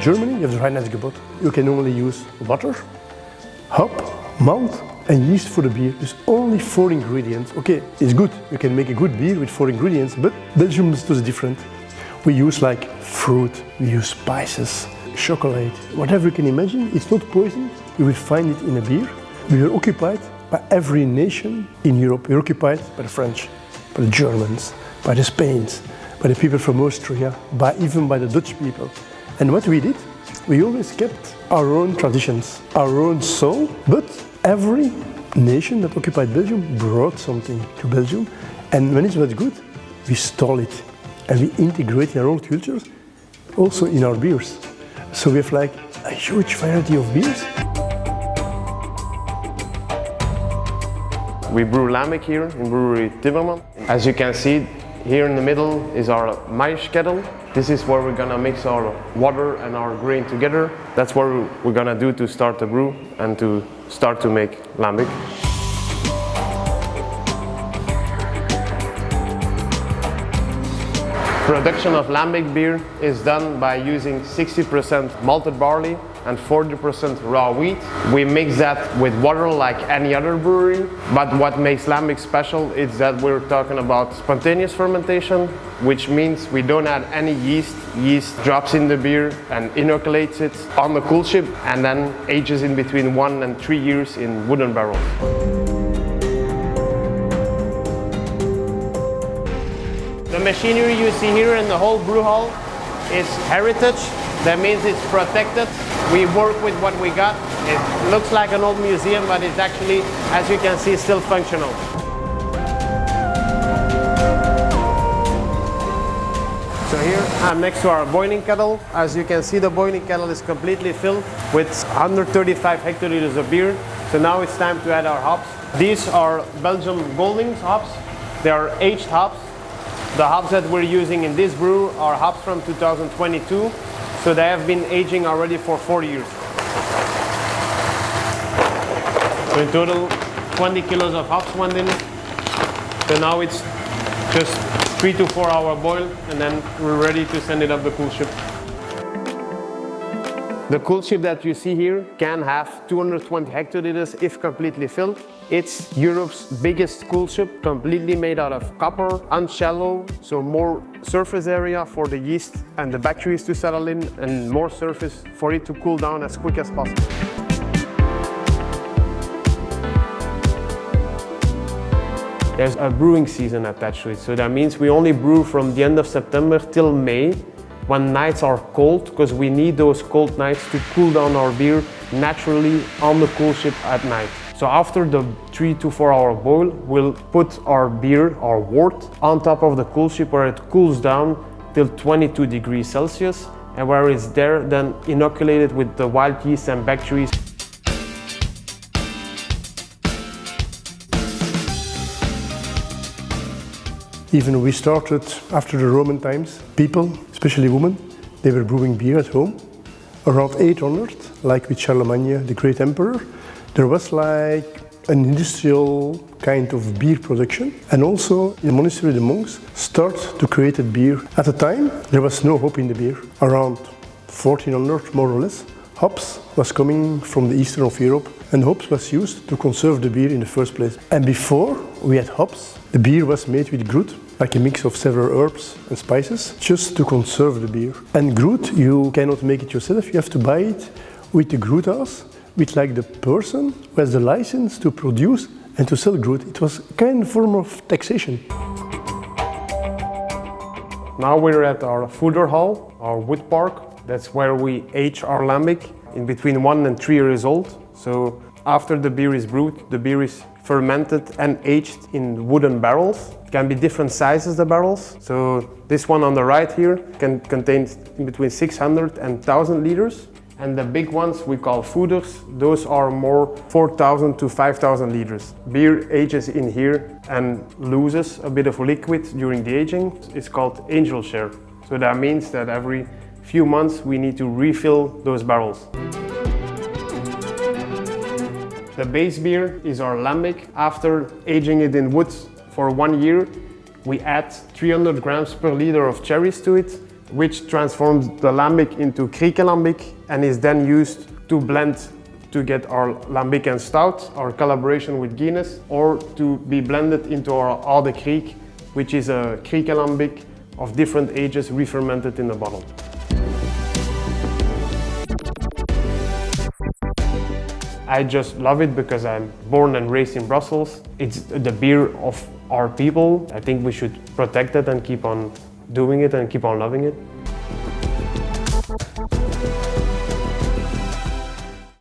Germany, you have the Reinheitsgebot. You can only use water, hop, malt, and yeast for the beer. There's only 4 ingredients. Okay, it's good. You can make a good beer with 4 ingredients, but Belgium is different. We use like fruit, we use spices, chocolate, whatever you can imagine. It's not poison. You will find it in a beer. We were occupied by every nation in Europe. We were occupied by the French, by the Germans, by the Spains, by the people from Austria, even by the Dutch people. And what we did, we always kept our own traditions, our own soul, but every nation that occupied Belgium brought something to Belgium, and when it was good, we stole it and we integrate in our own cultures, also in our beers. So we have like a huge variety of beers. We brew lambic here in brewery Timmerman. As you can see, here in the middle is our mash kettle. This is where we're gonna mix our water and our grain together. That's what we're gonna do to start the brew and to start to make lambic. Production of lambic beer is done by using 60% malted barley and 40% raw wheat. We mix that with water like any other brewery, but what makes lambic special is that we're talking about spontaneous fermentation, which means we don't add any yeast. Yeast drops in the beer and inoculates it on the cool ship and then ages in between 1 and 3 years in wooden barrels. The machinery you see here in the whole brew hall is heritage. That means it's protected. We work with what we got. It looks like an old museum, but it's actually, as you can see, still functional. So here I'm next to our boiling kettle. As you can see, the boiling kettle is completely filled with 135 hectoliters of beer. So now it's time to add our hops. These are Belgian Goldings hops. They are aged hops. The hops that we're using in this brew are hops from 2022, so they have been aging already for 4 years. So in total, 20 kilos of hops went in. So now it's just 3 to 4 hour boil, and then we're ready to send it up the cool ship. The cool ship that you see here can have 220 hectoliters if completely filled. It's Europe's biggest cool ship, completely made out of copper, unshallow, so more surface area for the yeast and the bacteria to settle in, and more surface for it to cool down as quick as possible. There's a brewing season attached to it, so that means we only brew from the end of September till May, when nights are cold, because we need those cold nights to cool down our beer naturally on the cool ship at night. So after the 3 to 4 hour boil, we'll put our beer, our wort, on top of the cool ship where it cools down till 22 degrees Celsius, and where it's there then inoculated with the wild yeast and bacteria. Even we started after the Roman times, people, especially women, they were brewing beer at home. Around 800, like with Charlemagne, the great emperor, there was like an industrial kind of beer production. And also in the monastery, the monks start to create a beer. At the time, there was no hop in the beer. Around 1400, more or less, hops was coming from the eastern of Europe, and hops was used to conserve the beer in the first place. And before we had hops, the beer was made with groot, like a mix of several herbs and spices, just to conserve the beer. And groot, you cannot make it yourself, you have to buy it with the groot house, with like the person who has the license to produce and to sell groot. It was a kind of form of taxation. Now we're at our foeder hall, our wood park. That's where we age our lambic in between 1 and 3 years old. So after the beer is brewed, the beer is fermented and aged in wooden barrels. It can be different sizes, the barrels. So this one on the right here can contain in between 600 and 1,000 liters. And the big ones we call foeders, those are more 4,000 to 5,000 liters. Beer ages in here and loses a bit of liquid during the aging. It's called angel share. So that means that every few months we need to refill those barrels. The base beer is our lambic. After aging it in wood for 1 year, we add 300 grams per liter of cherries to it. which transforms the lambic into Krieke and is then used to blend to get our lambic and stout, our collaboration with Guinness, or to be blended into our Oude Kriek, which is a Krieke of different ages re-fermented in a bottle. I just love it because I'm born and raised in Brussels. It's the beer of our people. I think we should protect it and keep on doing it and keep on loving it.